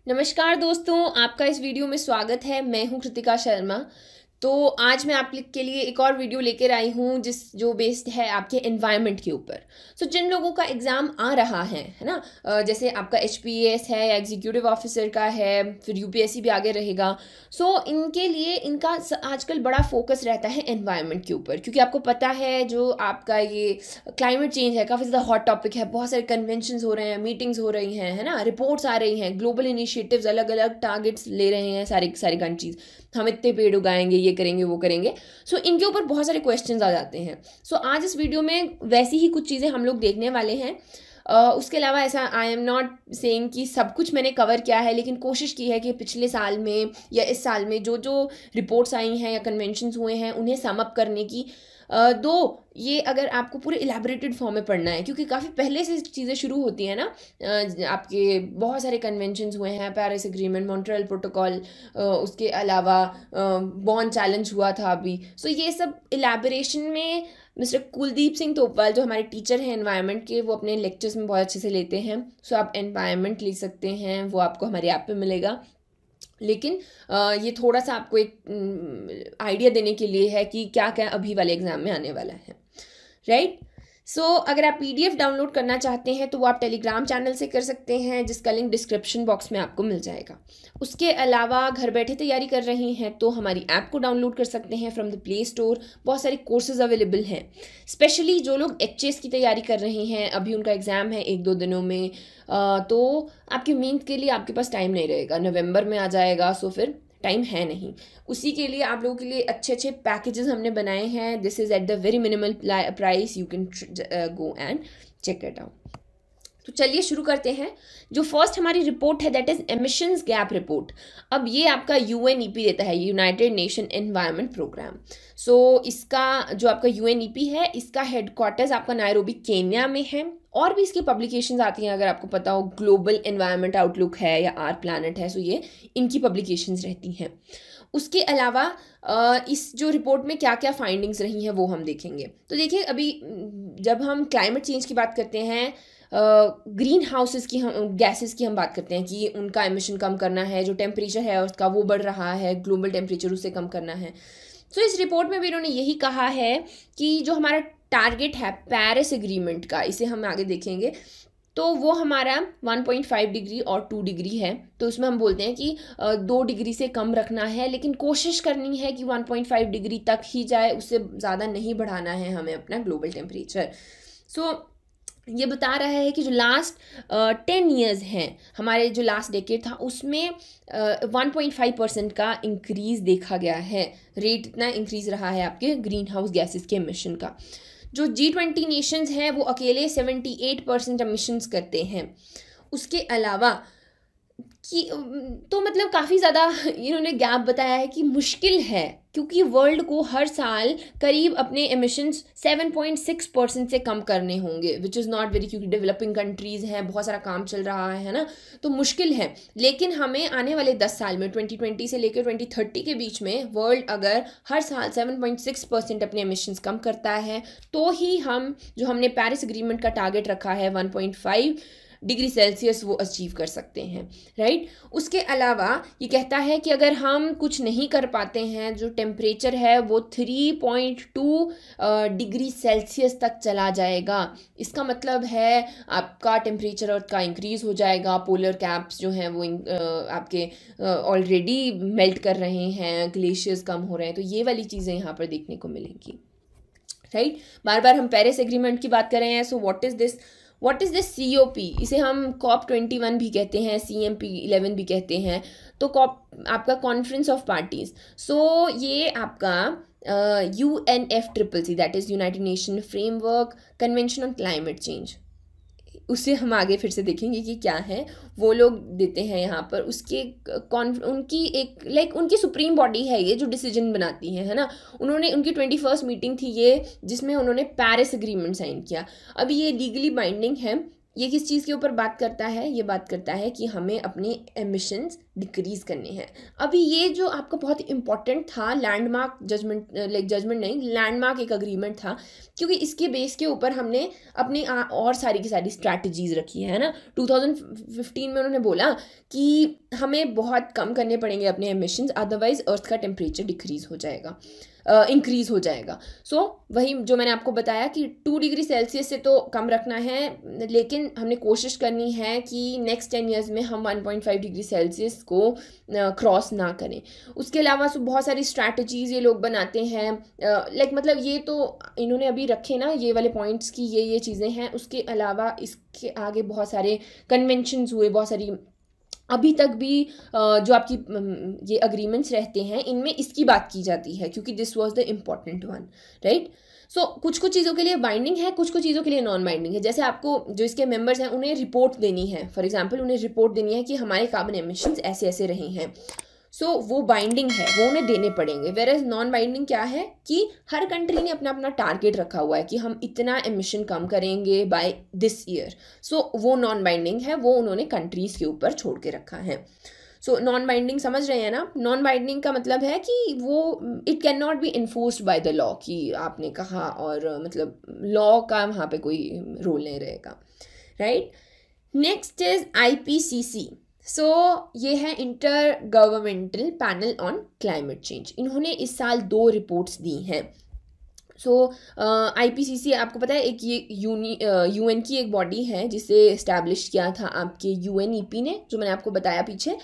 नमस्कार दोस्तों, आपका इस वीडियो में स्वागत है। मैं हूं कृतिका शर्मा। तो आज मैं आप के लिए एक और वीडियो लेकर आई हूं जो बेस्ड है आपके एनवायरनमेंट के ऊपर। सो जिन लोगों का एग्ज़ाम आ रहा है ना, जैसे आपका HPAS है या एग्जीक्यूटिव ऑफिसर का है, फिर UPSC भी आगे रहेगा। इनके लिए इनका आजकल बड़ा फोकस रहता है एनवायरनमेंट के ऊपर, क्योंकि आपको पता है जो आपका ये क्लाइमेट चेंज है काफ़ी ज़्यादा हॉट टॉपिक है। बहुत सारे कन्वेंशंस हो रहे हैं, मीटिंग्स हो रही हैं, है ना, रिपोर्ट्स आ रही हैं, ग्लोबल इनिशिएटिव्स, अलग अलग टारगेट्स ले रहे हैं सारी कंट्रीज। हम इतने पेड़ उगाएंगे, ये करेंगे, वो करेंगे। इनके ऊपर बहुत सारे क्वेश्चंस आ जाते हैं। आज इस वीडियो में वैसी ही कुछ चीज़ें हम लोग देखने वाले हैं। उसके अलावा ऐसा आई एम नॉट सेइंग कि सब कुछ मैंने कवर किया है, लेकिन कोशिश की है कि पिछले साल में या इस साल में जो जो रिपोर्ट्स आई हैं या कन्वेंशंस हुए हैं उन्हें सम अप करने की। दो ये अगर आपको पूरे इलेबोरेटेड फॉर्म में पढ़ना है, क्योंकि काफ़ी पहले से चीज़ें शुरू होती हैं ना। आपके बहुत सारे कन्वेंशंस हुए हैं, पेरिस एग्रीमेंट, मॉन्ट्रियल प्रोटोकॉल, उसके अलावा बॉन चैलेंज हुआ था अभी। ये सब इलेबोरेशन में मिस्टर कुलदीप सिंह तोपवाल, जो हमारे टीचर हैं एनवायरनमेंट के, वो अपने लेक्चर्स में बहुत अच्छे से लेते हैं। आप एनवायरनमेंट ले सकते हैं, वो आपको हमारे ऐप पे मिलेगा। लेकिन ये थोड़ा सा आपको एक आइडिया देने के लिए है कि क्या क्या अभी वाले एग्ज़ाम में आने वाला है, राइट। अगर आप PDF डाउनलोड करना चाहते हैं तो वो आप टेलीग्राम चैनल से कर सकते हैं, जिसका लिंक डिस्क्रिप्शन बॉक्स में आपको मिल जाएगा। उसके अलावा घर बैठे तैयारी कर रही हैं तो हमारी ऐप को डाउनलोड कर सकते हैं फ्रॉम द प्ले स्टोर। बहुत सारे कोर्सेज अवेलेबल हैं, स्पेशली जो लोग HS की तैयारी कर रहे हैं, अभी उनका एग्ज़ाम है 1-2 दिनों में। तो आपके मेंस के लिए आपके पास टाइम नहीं रहेगा, नवंबर में आ जाएगा, फिर टाइम है नहीं। उसी के लिए आप लोगों के लिए अच्छे अच्छे पैकेजेस हमने बनाए हैं। This is at the very minimal price, you can go and check it out. तो चलिए शुरू करते हैं। जो फर्स्ट हमारी रिपोर्ट है that is emissions gap report. अब ये आपका UNEP देता है, यूनाइटेड नेशन एनवायरनमेंट प्रोग्राम। इसका जो आपका UNEP है, इसका हेडक्वार्टर्स आपका नायरोबी केन्या में है। और भी इसकी पब्लिकेशंस आती हैं, अगर आपको पता हो, ग्लोबल एनवायरनमेंट आउटलुक है या आर प्लानट है, ये इनकी पब्लिकेशंस रहती हैं। उसके अलावा इस जो रिपोर्ट में क्या क्या फाइंडिंग्स रही हैं वो हम देखेंगे। तो देखिए, अभी जब हम क्लाइमेट चेंज की बात करते हैं, ग्रीन हाउसेस की हम गैसेस की हम बात करते हैं कि उनका एमिशन कम करना है, जो टेम्परेचर है उसका वो बढ़ रहा है, ग्लोबल टेम्परेचर उसे कम करना है। इस रिपोर्ट में भी इन्होंने यही कहा है कि जो हमारा टारगेट है पेरिस एग्रीमेंट का, इसे हम आगे देखेंगे, तो वो हमारा 1.5 डिग्री और 2 डिग्री है। तो उसमें हम बोलते हैं कि 2 डिग्री से कम रखना है, लेकिन कोशिश करनी है कि 1.5 डिग्री तक ही जाए, उससे ज़्यादा नहीं बढ़ाना है हमें अपना ग्लोबल टेम्परेचर। ये बता रहा है कि जो लास्ट 10 ईयर्स हैं, हमारे जो लास्ट डेकेड था उसमें 1.5% का इंक्रीज़ देखा गया है। रेट इतना इंक्रीज़ रहा है आपके ग्रीन हाउस गैसेस के एमिशन का। जो G20 नेशंस हैं वो अकेले 78% एमिशंस करते हैं। उसके अलावा कि तो मतलब काफ़ी ज़्यादा इन्होंने गैप बताया है कि मुश्किल है, क्योंकि वर्ल्ड को हर साल करीब अपने एमिशंस 7.6% से कम करने होंगे, विच इज़ नॉट वेरी, क्योंकि डेवलपिंग कंट्रीज़ हैं, बहुत सारा काम चल रहा है ना, तो मुश्किल है। लेकिन हमें आने वाले 10 साल में 2020 से लेकर 2030 के बीच में वर्ल्ड अगर हर साल 7.6% अपने एमिशंस कम करता है, तो ही हम जो हमने पेरिस एग्रीमेंट का टारगेट रखा है 1.5 डिग्री सेल्सियस वो अचीव कर सकते हैं, राइट। उसके अलावा ये कहता है कि अगर हम कुछ नहीं कर पाते हैं, जो टेम्परेचर है वो 3.2 डिग्री सेल्सियस तक चला जाएगा। इसका मतलब है आपका टेम्परेचर अर्थ का इंक्रीज़ हो जाएगा, पोलर कैप्स जो हैं वो आपके ऑलरेडी मेल्ट कर रहे हैं, ग्लेशियर्स कम हो रहे हैं, तो ये वाली चीज़ें यहाँ पर देखने को मिलेंगी, राइट। बार बार हम पेरिस एग्रीमेंट की बात कर रहे हैं। What is this COP? इसे हम COP21 भी कहते हैं, CMP11 भी कहते हैं। तो COP आपका कॉन्फ्रेंस ऑफ पार्टीज़। ये आपका UNFCCC, that is United nation framework convention on climate change, उसे हम आगे फिर से देखेंगे कि क्या है। वो लोग देते हैं यहाँ पर उसके उनकी एक उनकी सुप्रीम बॉडी है ये, जो डिसीजन बनाती है ना। उन्होंने उनकी 21st मीटिंग थी ये, जिसमें उन्होंने पेरिस एग्रीमेंट साइन किया। अभी ये लीगली बाइंडिंग है ये किस चीज़ के ऊपर बात करता है? ये बात करता है कि हमें अपने एमिशंस डिक्रीज़ करने हैं। अभी ये जो आपका बहुत इंपॉर्टेंट था लैंडमार्क जजमेंट, लाइक जजमेंट नहीं, लैंडमार्क एक अग्रीमेंट था, क्योंकि इसके बेस के ऊपर हमने अपनी और सारी की सारी स्ट्रैटेजीज़ रखी है ना। 2015 में उन्होंने बोला कि हमें बहुत कम करने पड़ेंगे अपने एमिशंस, अदरवाइज अर्थ का टेम्परेचर डिक्रीज़ हो जाएगा, इंक्रीज़ हो जाएगा। सो वही जो मैंने आपको बताया कि 2 डिग्री सेल्सियस से तो कम रखना है, लेकिन हमने कोशिश करनी है कि नेक्स्ट 10 ईयर्स में हम 1.5 डिग्री सेल्सियस को क्रॉस ना करें। उसके अलावा बहुत सारी स्ट्रैटेजीज़ ये लोग बनाते हैं, लाइक मतलब ये तो इन्होंने अभी रखे ना ये वाले पॉइंट्स की ये चीज़ें हैं। उसके अलावा इसके आगे बहुत सारे कन्वेंशंस हुए, बहुत सारी अभी तक भी जो आपकी ये अग्रीमेंट्स रहते हैं इनमें इसकी बात की जाती है, क्योंकि this was the important one, right. So कुछ कुछ चीज़ों के लिए बाइंडिंग है, कुछ कुछ चीज़ों के लिए नॉन बाइंडिंग है। जैसे आपको जो इसके मेंबर्स हैं उन्हें रिपोर्ट देनी है, फॉर एग्जांपल उन्हें रिपोर्ट देनी है कि हमारे कार्बन एमिशंस ऐसे ऐसे रहे हैं। सो वो बाइंडिंग है, वो उन्हें देने पड़ेंगे। वेयर एज नॉन बाइंडिंग क्या है कि हर कंट्री ने अपना अपना टारगेट रखा हुआ है कि हम इतना एमिशन कम करेंगे बाय दिस ईयर। सो वो नॉन बाइंडिंग है, वो उन्होंने कंट्रीज़ के ऊपर छोड़ के रखा है। सो नॉन बाइंडिंग समझ रहे हैं ना। नॉन बाइंडिंग का मतलब है कि वो it can not B enforced bye the law, कि आपने कहा और मतलब लॉ का वहाँ पे कोई रोल नहीं रहेगा, राइट। Next is IPCC। सो ये है inter governmental panel on climate change. इन्होंने इस साल 2 रिपोर्ट्स दी हैं। सो IPCC आपको पता है एक ये UN की एक बॉडी है जिसे इस्टेब्लिश किया था आपके UNEP ने, जो मैंने आपको बताया पीछे,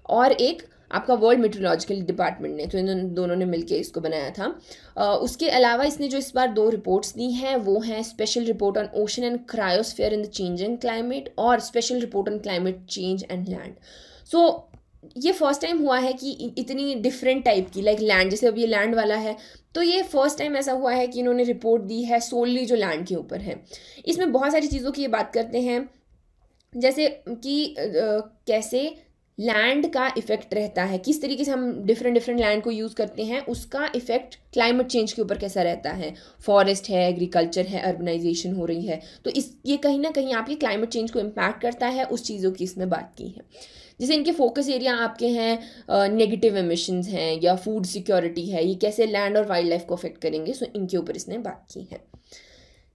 और एक आपका वर्ल्ड मेट्रोलॉजिकल डिपार्टमेंट ने, तो इन दोनों ने मिलकर इसको बनाया था। उसके अलावा इसने जो इस बार 2 रिपोर्ट्स दी हैं वो हैं special report on ocean and cryosphere in the changing climate और special report on climate change and land. So ये फर्स्ट टाइम हुआ है कि इतनी डिफरेंट टाइप की, लाइक लैंड, जैसे अब ये लैंड वाला है तो ये फर्स्ट टाइम ऐसा हुआ है कि इन्होंने रिपोर्ट दी है सोलली जो लैंड के ऊपर है। इसमें बहुत सारी चीज़ों की ये बात करते हैं, जैसे कि कैसे लैंड का इफ़ेक्ट रहता है, किस तरीके से हम डिफरेंट लैंड को यूज़ करते हैं, उसका इफ़ेक्ट क्लाइमेट चेंज के ऊपर कैसा रहता है। फॉरेस्ट है, एग्रीकल्चर है, अर्बनाइजेशन हो रही है, तो ये कहीं ना कहीं आपके क्लाइमेट चेंज को इम्पैक्ट करता है। उस चीज़ों की इसमें बात की है। जैसे इनके फोकस एरिया आपके हैं नेगेटिव एमिशंस हैं या फूड सिक्योरिटी है, ये कैसे लैंड और वाइल्ड लाइफ को अफेक्ट करेंगे। सो इनके ऊपर इसने बात की है।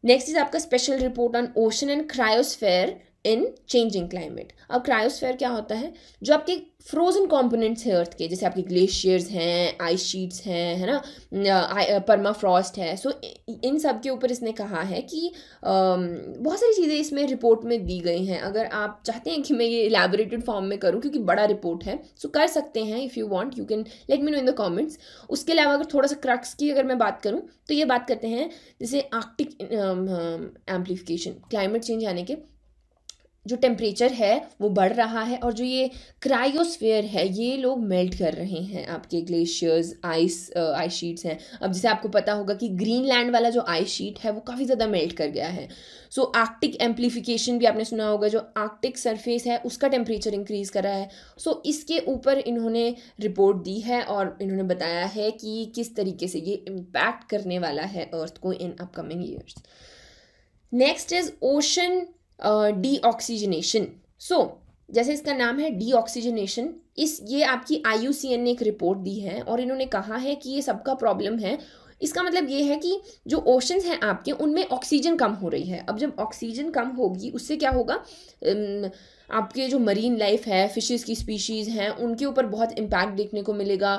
नेक्स्ट इज आपका special report on ocean and cryosphere in changing climate. अब क्रायोस्फेयर क्या होता है? जो आपके फ्रोजन कंपोनेंट्स हैं अर्थ के, जैसे आपके ग्लेशियर्स हैं, आइस शीट्स हैं, है ना, परमाफ्रॉस्ट है। सो इन सब के ऊपर इसने कहा है कि बहुत सारी चीज़ें इसमें रिपोर्ट में दी गई हैं। अगर आप चाहते हैं कि मैं ये इलेबोरेटेड फॉर्म में करूं, क्योंकि बड़ा रिपोर्ट है, सो कर सकते हैं। If you want you can let me know in the comments. उसके अलावा अगर थोड़ा सा क्रक्स की अगर मैं बात करूं तो ये बात करते हैं जैसे आर्कटिक एम्प्लीफिकेशन, क्लाइमेट चेंज आने के जो टेम्परेचर है वो बढ़ रहा है, और जो ये क्रायोस्फीयर है ये लोग मेल्ट कर रहे हैं। आपके ग्लेशियर्स, आइस शीट्स हैं। अब जैसे आपको पता होगा कि ग्रीनलैंड वाला जो आइस शीट है वो काफ़ी ज़्यादा मेल्ट कर गया है। सो आर्कटिक एम्प्लीफिकेशन भी आपने सुना होगा, जो आर्कटिक सरफेस है उसका टेम्परेचर इंक्रीज़ कर रहा है। सो इसके ऊपर इन्होंने रिपोर्ट दी है और इन्होंने बताया है कि किस तरीके से ये इम्पैक्ट करने वाला है अर्थ को in upcoming years. Next is ocean deoxygenation. So जैसे इसका नाम है डीऑक्सीजनेशन, ये आपकी IUCN ने एक रिपोर्ट दी है और इन्होंने कहा है कि ये सबका प्रॉब्लम है। इसका मतलब ये है कि जो ओशंस हैं आपके, उनमें ऑक्सीजन कम हो रही है। अब जब ऑक्सीजन कम होगी उससे क्या होगा, आपके जो मरीन लाइफ है, फिशेस की स्पीशीज़ हैं, उनके ऊपर बहुत इम्पैक्ट देखने को मिलेगा।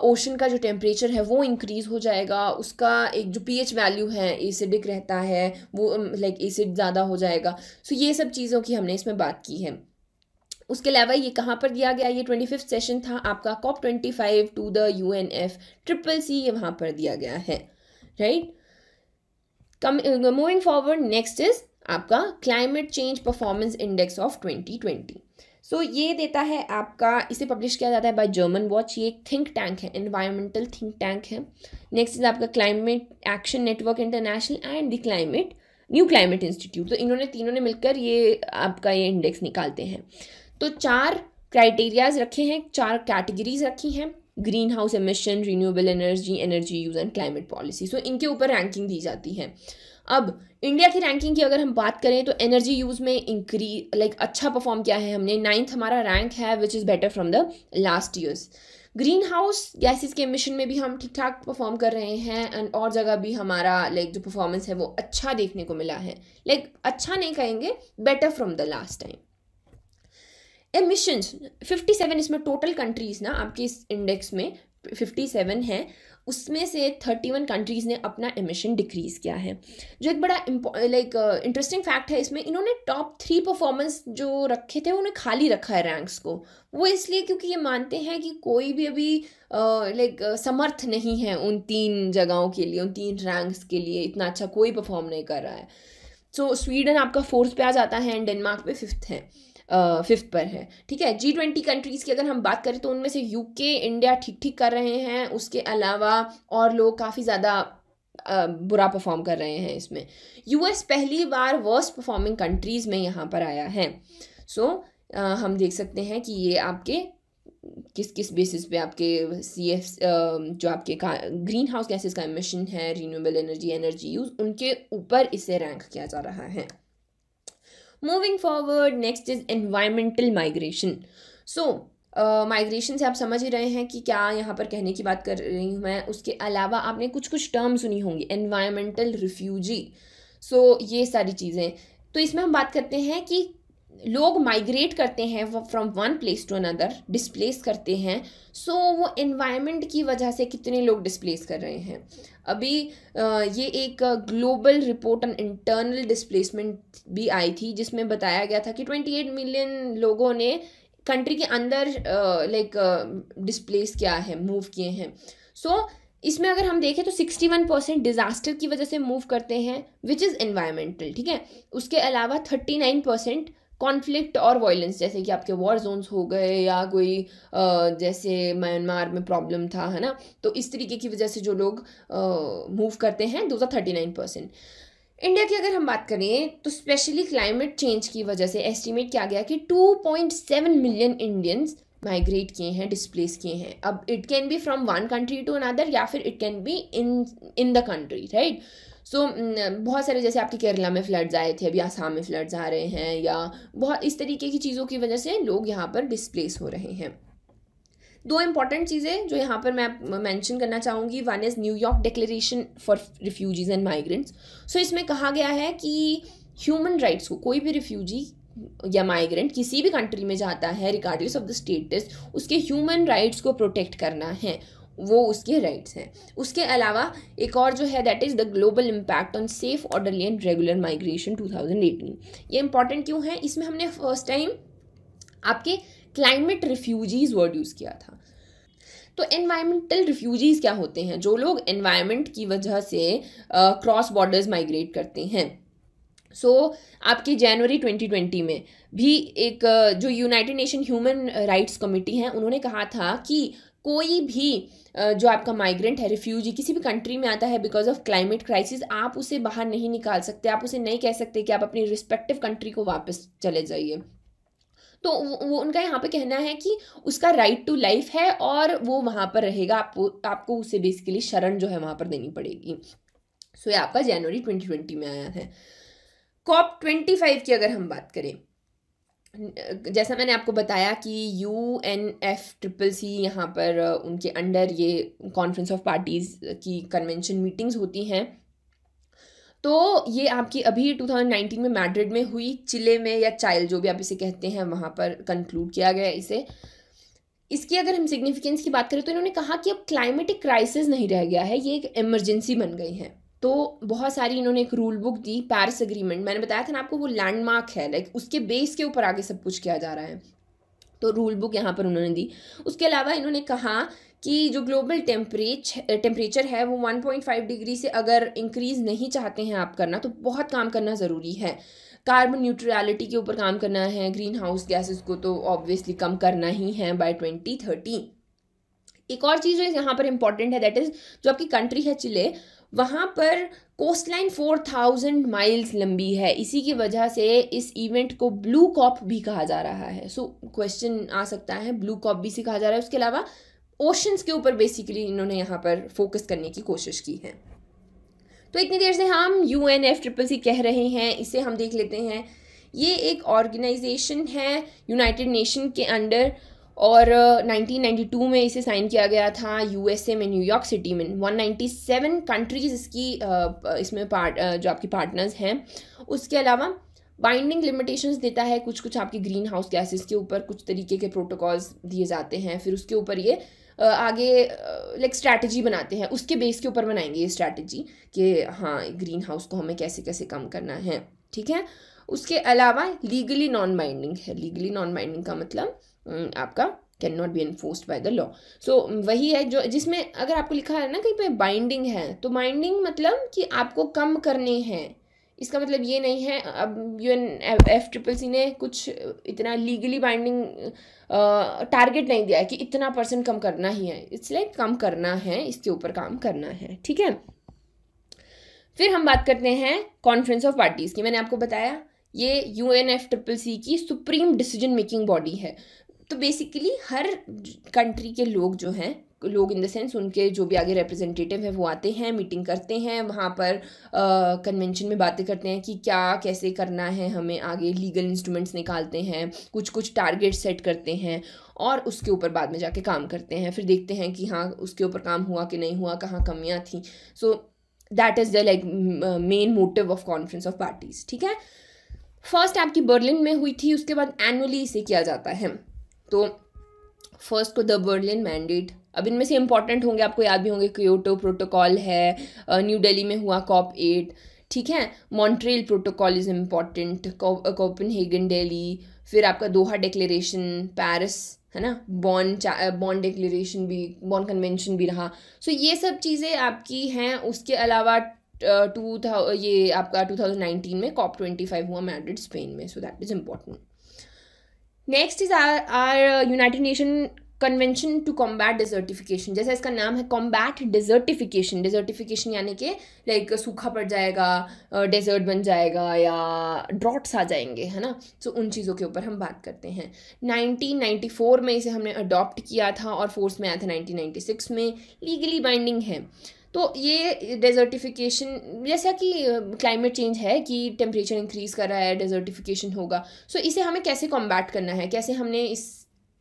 ओशन का जो टेम्परेचर है वो इंक्रीज़ हो जाएगा, उसका एक जो pH वैल्यू है एसिडिक रहता है, वो लाइक एसिड ज़्यादा हो जाएगा। सो ये सब चीज़ों की हमने इसमें बात की है। उसके अलावा ये कहाँ पर दिया गया, ये 25th सेशन था आपका COP25 टू द UNFCCC, ये वहाँ पर दिया गया है, right. Moving forward, next is आपका climate change performance index of 2020। So ये देता है आपका, इसे पब्लिश किया जाता है बाय जर्मन वॉच। ये एक थिंक टैंक है, एनवायरमेंटल थिंक टैंक है। नेक्स्ट इज आपका climate action network international and the new climate institute. तो इन्होंने तीनों ने मिलकर ये आपका ये इंडेक्स निकालते हैं। तो 4 क्राइटेरियाज रखे हैं, 4 कैटेगरीज रखी हैं, green emission, renewable energy, energy use and climate policy. So इनके ऊपर रैंकिंग दी जाती है। अब इंडिया की रैंकिंग की अगर हम बात करें तो एनर्जी यूज़ में अच्छा परफॉर्म किया है हमने, 9th हमारा रैंक है which is better from the last years. Green house gases के एमिशन में भी हम ठीक ठाक परफॉर्म कर रहे हैं, एंड और जगह भी हमारा जो परफॉर्मेंस है वो अच्छा देखने को मिला है, अच्छा नहीं कहेंगे, better from the last time. Emissions 57, इसमें टोटल कंट्रीज ना आपके इस इंडेक्स में 57 है, उसमें से 31 कंट्रीज़ ने अपना एमिशन डिक्रीज़ किया है। जो एक बड़ा इंटरेस्टिंग फैक्ट है इसमें, इन्होंने टॉप 3 परफॉर्मेंस जो रखे थे उन्हें खाली रखा है रैंक्स को, वो इसलिए क्योंकि ये मानते हैं कि कोई भी अभी समर्थ नहीं है उन 3 जगहों के लिए, उन 3 रैंक्स के लिए, इतना अच्छा कोई परफॉर्म नहीं कर रहा है। सो स्वीडन आपका 4th पे आ जाता है एंड डेनमार्क पे 5th पर है, ठीक है। G20 कंट्रीज़ की अगर हम बात करें तो उनमें से यूके, इंडिया ठीक ठीक कर रहे हैं, उसके अलावा और लोग काफ़ी ज़्यादा बुरा परफॉर्म कर रहे हैं इसमें। यूएस पहली बार वर्स्ट परफॉर्मिंग कंट्रीज़ में यहाँ पर आया है। हम देख सकते हैं कि ये आपके किस किस बेसिस पे आपके जो आपके ग्रीन हाउस गैसेस का एमिशन है, रिन्यूएबल एनर्जी यूज़, उनके ऊपर इसे रैंक किया जा रहा है। Moving forward, next is environmental migration. Migration से आप समझ ही रहे हैं कि क्या यहाँ पर कहने की बात कर रही हूँ मैं। उसके अलावा आपने कुछ टर्म सुनी होंगी, एनवायरमेंटल रिफ्यूजी, ये सारी चीज़ें। तो इसमें हम बात करते हैं कि लोग माइग्रेट करते हैं from one place to another, displace करते हैं। वो एनवायरनमेंट की वजह से कितने लोग डिस्प्लेस कर रहे हैं। अभी ये एक global report on internal displacement भी आई थी, जिसमें बताया गया था कि 28 मिलियन लोगों ने कंट्री के अंदर डिस्प्लेस किया है, मूव किए हैं। इसमें अगर हम देखें तो 61% डिज़ास्टर की वजह से मूव करते हैं, विच इज़ एनवायरमेंटल, ठीक है। उसके अलावा 39% कॉन्फ्लिक्ट और वायलेंस, जैसे कि आपके वॉर जोन्स हो गए या कोई जैसे म्यांमार में प्रॉब्लम था, है ना, तो इस तरीके की वजह से जो लोग मूव करते हैं, 39%। इंडिया की अगर हम बात करें तो स्पेशली क्लाइमेट चेंज की वजह से एस्टिमेट किया गया कि 2.7 मिलियन इंडियंस माइग्रेट किए हैं, डिस्प्लेस किए हैं। अब it can be from one country to another, या फिर it can be in the country, right. बहुत सारे, जैसे आपके केरला में फ्लड्स आए थे, अभी आसाम में फ्लड्स आ रहे हैं, या बहुत इस तरीके की चीज़ों की वजह से लोग यहाँ पर डिस्प्लेस हो रहे हैं। 2 इंपॉर्टेंट चीज़ें जो यहाँ पर मैं मेंशन करना चाहूँगी, one is New York declaration for refugees and migrants. इसमें कहा गया है कि ह्यूमन राइट्स को, कोई भी रिफ्यूजी या माइग्रेंट किसी भी कंट्री में जाता है, रिगार्डलेस ऑफ द स्टेटस, उसके ह्यूमन राइट्स को प्रोटेक्ट करना है, वो उसके राइट्स हैं। उसके अलावा एक और जो है, that is the global impact on safe, orderly and regular migration 2018। ये इंपॉर्टेंट क्यों है? इसमें हमने फर्स्ट टाइम आपके क्लाइमेट रिफ्यूजीज वर्ड यूज़ किया था। तो एनवायरमेंटल रिफ्यूजीज क्या होते हैं? जो लोग एनवायरमेंट की वजह से क्रॉस बॉर्डर्स माइग्रेट करते हैं। आपके जनवरी 2020 में भी एक जो United nation human rights committee है, उन्होंने कहा था कि कोई भी जो आपका माइग्रेंट है, रिफ्यूजी किसी भी कंट्री में आता है बिकॉज ऑफ क्लाइमेट क्राइसिस, आप उसे बाहर नहीं निकाल सकते, आप उसे नहीं कह सकते कि आप अपनी रिस्पेक्टिव कंट्री को वापस चले जाइए। तो वो उनका यहाँ पे कहना है कि उसका राइट टू लाइफ है और वो वहाँ पर रहेगा, आपको उसे बेसिकली शरण जो है वहाँ पर देनी पड़ेगी। ये आपका जनवरी 2020 में आया है। COP25 की अगर हम बात करें, जैसा मैंने आपको बताया कि UNFCCC यहाँ पर उनके अंडर ये कॉन्फ्रेंस ऑफ पार्टीज़ की कन्वेंशन मीटिंग्स होती हैं। तो ये आपकी अभी 2019 में मैड्रिड में हुई, चिले में या चाइल जो भी आप इसे कहते हैं, वहाँ पर कंक्लूड किया गया इसे। इसकी अगर हम सिग्निफिकेंस की बात करें तो इन्होंने कहा कि अब क्लाइमेटिक क्राइसिस नहीं रह गया है, ये एक इमरजेंसी बन गई है। तो बहुत सारी इन्होंने एक रूल बुक दी, पेरिस एग्रीमेंट, मैंने बताया था ना आपको, वो लैंडमार्क है, उसके बेस के ऊपर आगे सब कुछ किया जा रहा है। तो रूल बुक यहाँ पर उन्होंने दी। उसके अलावा इन्होंने कहा कि जो ग्लोबल टेम्परेचर है वो 1.5 डिग्री से अगर इंक्रीज़ नहीं चाहते हैं आप करना, तो बहुत काम करना ज़रूरी है। कार्बन न्यूट्रलिटी के ऊपर काम करना है, ग्रीन हाउस गैसेस को तो ऑब्वियसली कम करना ही है बाय 2030। एक और चीज़ जो यहाँ पर इम्पॉर्टेंट है, दैट इज़ जो आपकी कंट्री है चिले, वहाँ पर कोस्ट लाइन 4000 माइल्स लंबी है। इसी की वजह से इस इवेंट को ब्लू कॉप भी कहा जा रहा है। क्वेश्चन आ सकता है, ब्लू कॉप भी से कहा जा रहा है। उसके अलावा ओशंस के ऊपर बेसिकली इन्होंने यहाँ पर फोकस करने की कोशिश की है। तो इतनी देर से हम UNFCCC कह रहे हैं, इसे हम देख लेते हैं। ये एक ऑर्गेनाइजेशन है यूनाइटेड नेशन के अंडर, और 1992 में इसे साइन किया गया था USA में, न्यूयॉर्क सिटी में। 197 कंट्रीज इसकी इसमें जो आपकी पार्टनर्स हैं। उसके अलावा बाइंडिंग लिमिटेशंस देता है, कुछ कुछ आपकी ग्रीन हाउस गैसेस के ऊपर कुछ तरीके के प्रोटोकॉल्स दिए जाते हैं, फिर उसके ऊपर ये आगे लाइक स्ट्रैटेजी बनाते हैं, उसके बेस के ऊपर बनाएंगे ये स्ट्रैटेजी कि हाँ ग्रीन हाउस को हमें कैसे कैसे कम करना है, ठीक है। उसके अलावा लीगली नॉन बाइंडिंग है। लीगली नॉन बाइंडिंग का मतलब आपका can not be enforced by the law. So वही है जो जिसमें अगर आपको लिखा है ना कहीं पे बाइंडिंग है, तो बाइंडिंग मतलब कि आपको कम करने हैं। इसका मतलब ये नहीं है अब UNFCCC ने कुछ इतना लीगली बाइंडिंग टारगेट नहीं दिया है कि इतना % कम करना ही है। इसलिए कम करना है, इसके ऊपर काम करना है, ठीक है। फिर हम बात करते हैं कॉन्फ्रेंस ऑफ पार्टीज़ की। मैंने आपको बताया ये UNFCCC की सुप्रीम डिसीजन मेकिंग बॉडी है। तो बेसिकली हर कंट्री के लोग जो हैं, लोग इन द सेंस उनके जो भी आगे रिप्रेजेंटेटिव है वो आते हैं, मीटिंग करते हैं, वहाँ पर कन्वेंशन में बातें करते हैं कि क्या कैसे करना है, हमें आगे लीगल इंस्ट्रूमेंट्स निकालते हैं, कुछ कुछ टारगेट सेट करते हैं और उसके ऊपर बाद में जाके काम करते हैं। फिर देखते हैं कि हाँ उसके ऊपर काम हुआ कि नहीं हुआ, कहाँ कमियाँ थी। सो that is the like main motive of conference of parties, ठीक है। फर्स्ट आपकी बर्लिन में हुई थी, उसके बाद एनुअली इसे किया जाता है। तो फर्स्ट को द बर्लिन मैंडेट, अब इनमें से इंपॉर्टेंट होंगे, आपको याद भी होंगे, क्योटो प्रोटोकॉल है, न्यू दिल्ली में हुआ COP8, ठीक है। Montreal protocol is important, Copenhagen Delhi, फिर आपका दोहा डिक्लेरेशन, पेरिस है ना, बॉन डिक्लेरेशन भी, बॉन कन्वेंशन भी रहा। सो ये सब चीज़ें आपकी हैं। उसके अलावा ये आपका 2019 में COP25 हुआ मैड्रिड स्पेन में। So that is important. Next is our United Nation convention to combat desertification. जैसा इसका नाम है, कॉम्बैट डिजर्टिफिकेशन। डिजर्टिफिकेशन यानी कि लाइक सूखा पड़ जाएगा, डेजर्ट बन जाएगा या ड्रॉट्स आ जाएंगे, है ना। सो उन चीज़ों के ऊपर हम बात करते हैं। 1994 में इसे हमने अडॉप्ट किया था और फोर्स में आया था 1996 में। लीगली बाइंडिंग है। तो ये डेजर्टिफिकेशन, जैसा कि क्लाइमेट चेंज है कि टेम्परेचर इंक्रीज़ कर रहा है, डेजर्टिफिकेशन होगा। सो इसे हमें कैसे कॉम्बैट करना है, कैसे हमने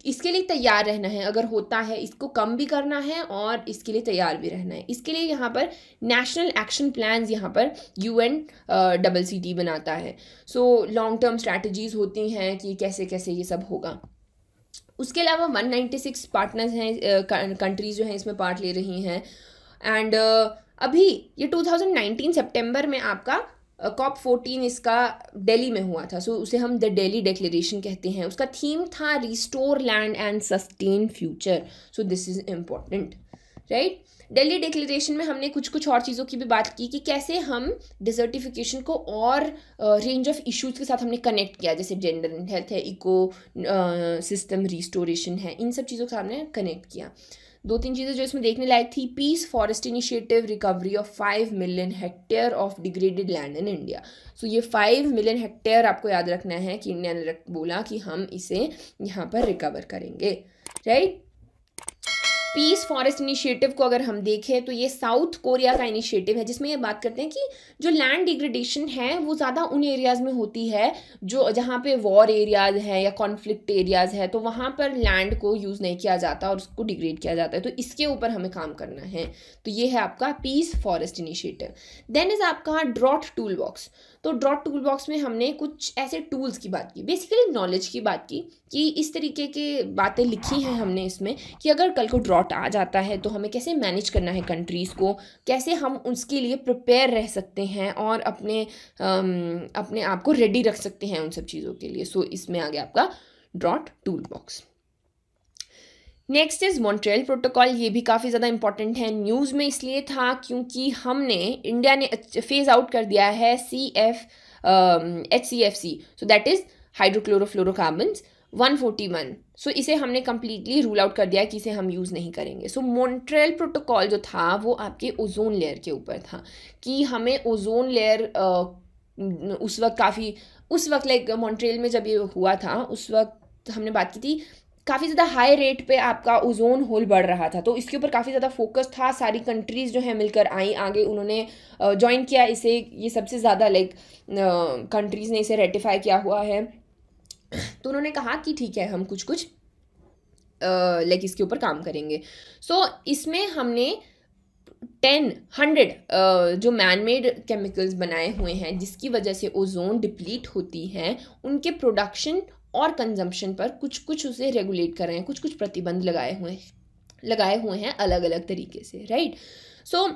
इसके लिए तैयार रहना है, अगर होता है इसको कम भी करना है और इसके लिए तैयार भी रहना है। इसके लिए यहाँ पर नेशनल एक्शन प्लान्स यहाँ पर UNCCC बनाता है। सो लॉन्ग टर्म स्ट्रैटेजीज होती हैं कि कैसे कैसे ये सब होगा। उसके अलावा 196 पार्टनर्स हैं, कंट्रीज जो हैं इसमें पार्ट ले रही हैं। एंड अभी ये 2019 सितंबर में आपका COP14 इसका दिल्ली में हुआ था। सो उसे हम द दिल्ली डिक्लेरेशन कहते हैं। उसका थीम था restore land and sustain future. So this is important, right. Delhi declaration में हमने कुछ कुछ और चीज़ों की भी बात की कि कैसे हम डिजर्टिफिकेशन को और रेंज ऑफ इश्यूज़ के साथ हमने कनेक्ट किया, जैसे जेंडर एंड हेल्थ है, इको सिस्टम रिस्टोरेशन है, इन सब चीज़ों के साथ हमने कनेक्ट किया। 2-3 चीज़ें जो इसमें देखने लायक थी, peace forest initiative, recovery of 5 million hectare of degraded land in India. So ये 5 मिलियन हेक्टेयर आपको याद रखना है कि इंडिया ने बोला कि हम इसे यहाँ पर रिकवर करेंगे, राइट। पीस फॉरेस्ट इनिशिएटिव को अगर हम देखें तो ये साउथ कोरिया का इनिशिएटिव है, जिसमें ये बात करते हैं कि जो लैंड डिग्रेडेशन है वो ज़्यादा उन एरियाज़ में होती है जो जहाँ पे वॉर एरियाज़ है या कॉन्फ्लिक्ट एरियाज़ है, तो वहाँ पर लैंड को यूज़ नहीं किया जाता और उसको डिग्रेड किया जाता है। तो इसके ऊपर हमें काम करना है। तो ये है आपका peace forest initiative. Then is आपका ड्रॉट टूल बॉक्स। तो ड्रॉट टूल बॉक्स में हमने कुछ ऐसे टूल्स की बात की, बेसिकली नॉलेज की बात की कि इस तरीके के बातें लिखी हैं हमने इसमें कि अगर कल को ड्रॉट आ जाता है तो हमें कैसे मैनेज करना है कंट्रीज़ को, कैसे हम उसके लिए प्रिपेयर रह सकते हैं और अपने आप को रेडी रख सकते हैं उन सब चीज़ों के लिए। सो इसमें आ गया आपका drought tool box. Next is Montreal protocol. ये भी काफ़ी ज़्यादा इंपॉर्टेंट है, न्यूज़ में इसलिए था क्योंकि इंडिया ने फेज आउट कर दिया है HCFC, सो दैट इज़ हाइड्रोक्लोरोफ्लोरोकार्बन्स 141। सो इसे हमने कम्प्लीटली रूल आउट कर दिया कि इसे हम यूज़ नहीं करेंगे। सो मॉन्ट्रियल प्रोटोकॉल जो था वो आपके ओजोन लेयर के ऊपर था कि हमें ओजोन लेयर उस वक्त लाइक मॉन्ट्रियल में जब ये हुआ था उस वक्त हमने बात की थी काफ़ी ज़्यादा हाई रेट पे आपका ओजोन होल बढ़ रहा था, तो इसके ऊपर काफ़ी ज़्यादा फोकस था। सारी कंट्रीज़ जो है मिलकर आई आगे, उन्होंने ज्वाइन किया इसे। ये सबसे ज़्यादा लाइक कंट्रीज़ ने इसे रेटिफाई किया हुआ है। तो उन्होंने कहा कि ठीक है, हम कुछ कुछ लाइक इसके ऊपर काम करेंगे। सो इसमें हमने 100 जो मैन मेड केमिकल्स बनाए हुए हैं जिसकी वजह से ओजोन डिप्लीट होती है, उनके प्रोडक्शन और कंजम्पशन पर कुछ कुछ उसे रेगुलेट कर रहे हैं, कुछ कुछ प्रतिबंध लगाए हुए हैं अलग अलग तरीके से, राइट। सो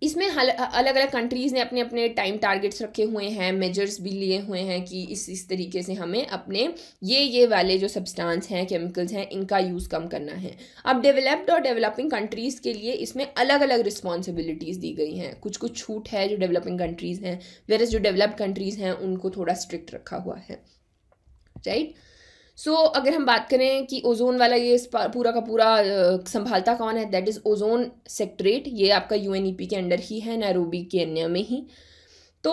इसमें अलग अलग कंट्रीज़ ने अपने अपने टाइम टारगेट्स रखे हुए हैं, मेजर्स भी लिए हुए हैं कि इस तरीके से हमें अपने ये वाले जो सब्सटेंस हैं, केमिकल्स हैं, इनका यूज़ कम करना है। अब डेवलप्ड और डेवलपिंग कंट्रीज़ के लिए इसमें अलग अलग रिस्पॉन्सिबिलिटीज़ दी गई हैं। कुछ कुछ छूट है जो डेवलपिंग कंट्रीज़ हैं, वेरस जो डेवलप्ड कंट्रीज़ हैं उनको थोड़ा स्ट्रिक्ट रखा हुआ है, राइट। सो अगर हम बात करें कि ओजोन वाला ये पूरा का पूरा संभालता कौन है, दैट इज़ ओजोन सेक्रेटरीट। ये आपका UNEP के अंडर ही है, नैरोबी केन्या में ही। तो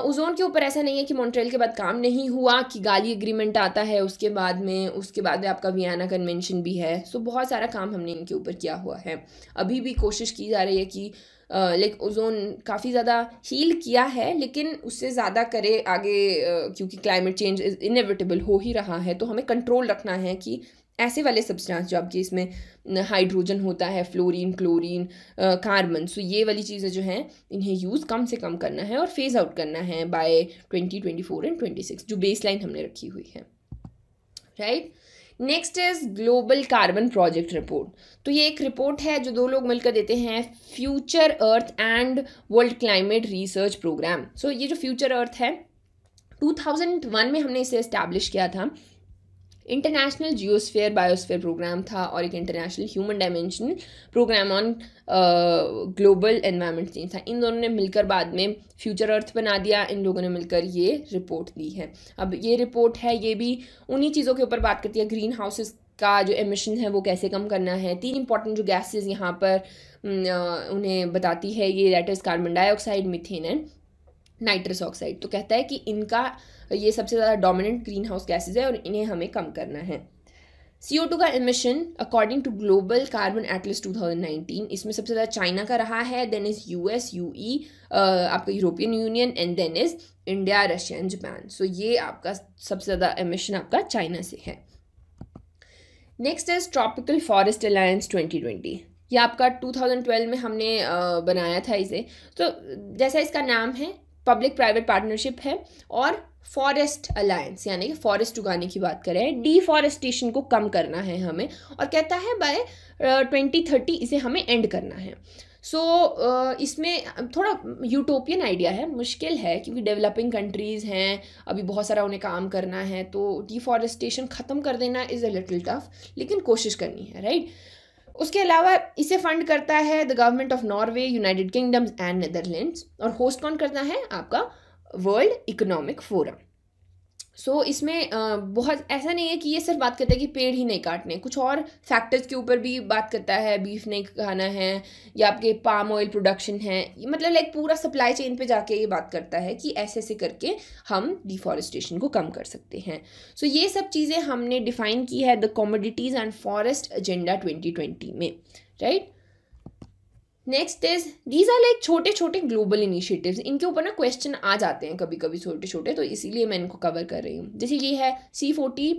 ओजोन के ऊपर ऐसा नहीं है कि मॉन्ट्रियल के बाद काम नहीं हुआ, कि गाली एग्रीमेंट आता है उसके बाद में आपका वियना कन्वेंशन भी है। सो बहुत सारा काम हमने इनके ऊपर किया हुआ है। अभी भी कोशिश की जा रही है कि लाइक ओजोन काफ़ी ज़्यादा हील किया है, लेकिन उससे ज़्यादा करे आगे, क्योंकि क्लाइमेट चेंज इज़ इनएविटेबल हो ही रहा है। तो हमें कंट्रोल रखना है कि ऐसे वाले सब्सटेंस जो आपके इसमें हाइड्रोजन होता है, फ्लोरीन, क्लोरीन, कार्बन, सो ये वाली चीज़ें जो हैं इन्हें यूज़ कम से कम करना है और फेज आउट करना है बाय 2024 एंड 26, जो बेस लाइन हमने रखी हुई है, right. Next is global carbon project report. तो ये एक रिपोर्ट है जो 2 लोग मिलकर देते हैं, future earth and world climate research programme. So ये जो फ्यूचर अर्थ है 2001 में हमने इसे इस्टेब्लिश किया था। इंटरनेशनल जियोस्फीयर बायोस्फीयर प्रोग्राम था और एक international human dimension programme on global environment change था। इन दोनों ने मिलकर बाद में फ्यूचर अर्थ बना दिया। इन लोगों ने मिलकर ये रिपोर्ट दी है। अब ये रिपोर्ट है, ये भी उन्हीं चीज़ों के ऊपर बात करती है, ग्रीन हाउसेस का जो एमिशन है वो कैसे कम करना है। 3 इंपॉर्टेंट जो गैसेज यहाँ पर उन्हें बताती है, ये that is carbon dioxide, methane and nitrous oxide. तो कहता है कि इनका ये सबसे ज़्यादा डोमिनेंट ग्रीन हाउस गैसेज है और इन्हें हमें कम करना है। CO2 का emission according to global carbon atlas 2019, इसमें सबसे ज़्यादा चाइना का रहा है, देन इज़ US, UE, आपका European Union, and then is India, Russia and Japan. So ये आपका सबसे ज़्यादा एमिशन आपका चाइना से है। Next is tropical forest alliance 2020। ये आपका 2012 में हमने बनाया था इसे। तो जैसा इसका नाम है, पब्लिक प्राइवेट पार्टनरशिप है और फॉरेस्ट अलायंस, यानी कि फॉरेस्ट उगाने की बात करें, डिफॉरेस्टेशन को कम करना है हमें, और कहता है बाय 2030 इसे हमें एंड करना है। सो इसमें थोड़ा यूटोपियन आइडिया है, मुश्किल है क्योंकि डेवलपिंग कंट्रीज़ हैं, अभी बहुत सारा उन्हें काम करना है, तो डिफॉरेस्टेशन ख़त्म कर देना इज़ अ लिटिल टफ, लेकिन कोशिश करनी है, राइट। उसके अलावा इसे फंड करता है the government of Norway, United kingdoms and Netherlands, और होस्ट कौन करता है, आपका वर्ल्ड इकोनॉमिक फोरम। सो इसमें बहुत ऐसा नहीं है कि ये सिर्फ बात करता है कि पेड़ ही नहीं काटने, कुछ और फैक्टर्स के ऊपर भी बात करता है, बीफ नहीं खाना है या आपके पाम ऑयल प्रोडक्शन है, मतलब लाइक पूरा सप्लाई चेन पे जाके ये बात करता है कि ऐसे ऐसे करके हम डिफॉरेस्टेशन को कम कर सकते हैं। सो ये सब चीज़ें हमने डिफाइन की है the commodities and forest agenda 2020 में, right. Next is these are like छोटे छोटे ग्लोबल इनिशिएटिव्स, इनके ऊपर ना क्वेश्चन आ जाते हैं कभी कभी छोटे छोटे, तो इसीलिए मैं इनको कवर कर रही हूँ। जैसे ये है C40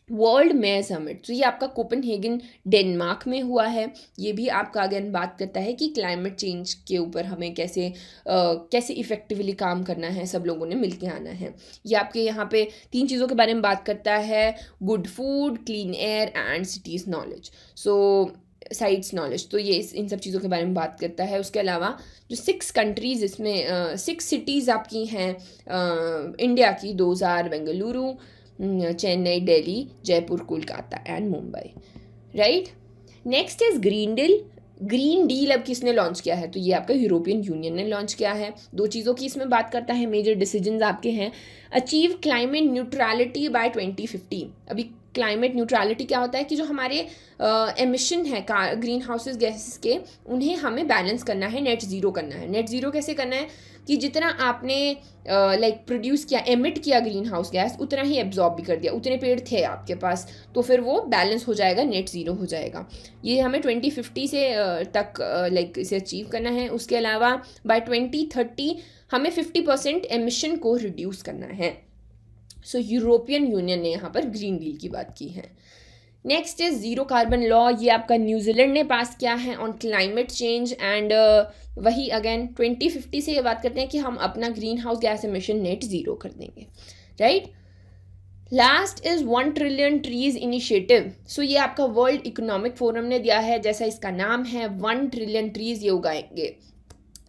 वर्ल्ड मेयर समिट, तो ये आपका कोपेनहेगन डेनमार्क में हुआ है। ये भी आपका अगेन बात करता है कि क्लाइमेट चेंज के ऊपर हमें कैसे इफेक्टिवली काम करना है, सब लोगों ने मिलके आना है। ये आपके यहाँ पे 3 चीज़ों के बारे में बात करता है, good food, clean air and cities knowledge, so sites knowledge, तो ये इन सब चीज़ों के बारे में बात करता है। उसके अलावा जो 6 कंट्रीज़ इसमें 6 सिटीज़ आपकी हैं इंडिया की, 2 Bengaluru, Chennai, Delhi, Jaipur, Kolkata and Mumbai, right. Next is green deal अब किसने लॉन्च किया है, तो ये आपका यूरोपियन यूनियन ने लॉन्च किया है। 2 चीज़ों की इसमें बात करता है, मेजर डिसीजंस आपके हैं, अचीव क्लाइमेट न्यूट्रलिटी बाय 2050। अभी क्लाइमेट न्यूट्रलिटी क्या होता है कि जो हमारे एमिशन है ग्रीन हाउसेस गैसेस के, उन्हें हमें बैलेंस करना है, नेट ज़ीरो करना है। नेट ज़ीरो कैसे करना है कि जितना आपने प्रोड्यूस किया, एमिट किया ग्रीन हाउस गैस, उतना ही एब्जॉर्ब भी कर दिया, उतने पेड़ थे आपके पास, तो फिर वो बैलेंस हो जाएगा, नेट ज़ीरो हो जाएगा। ये हमें 2050 से तक इसे अचीव करना है। उसके अलावा बाय 2030 हमें 50% एमिशन को रिड्यूस करना है। सो यूरोपियन यूनियन ने यहाँ पर ग्रीन डील की बात की है। Next is zero carbon law. ये आपका न्यूजीलैंड ने पास किया है ऑन क्लाइमेट चेंज एंड वही अगेन 2050 से ये बात करते हैं कि हम अपना green gas emission net zero कर देंगे, right. Last is 1 trillion trees initiative. So ये आपका वर्ल्ड इकोनॉमिक फोरम ने दिया है, जैसा इसका नाम है, 1 ट्रिलियन ट्रीज ये उगाएंगे।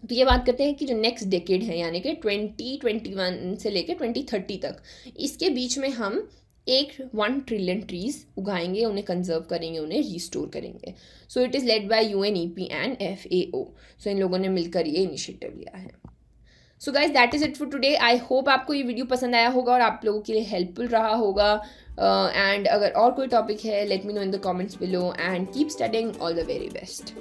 तो ये बात करते हैं कि जो नेक्स्ट डेकेड है, यानी कि 2021 से लेकर 2030 तक, इसके बीच में हम 1 ट्रिलियन ट्रीज उगाएंगे, उन्हें कंजर्व करेंगे, उन्हें रिस्टोर करेंगे। So it is led by UNEP and FAO। सो इन लोगों ने मिलकर ये इनिशिएटिव लिया है। So guys that is it for today. I hope आपको ये वीडियो पसंद आया होगा और आप लोगों के लिए हेल्पफुल रहा होगा। एंड अगर और कोई टॉपिक है, let me know in the comments below and keep studying. All the very best.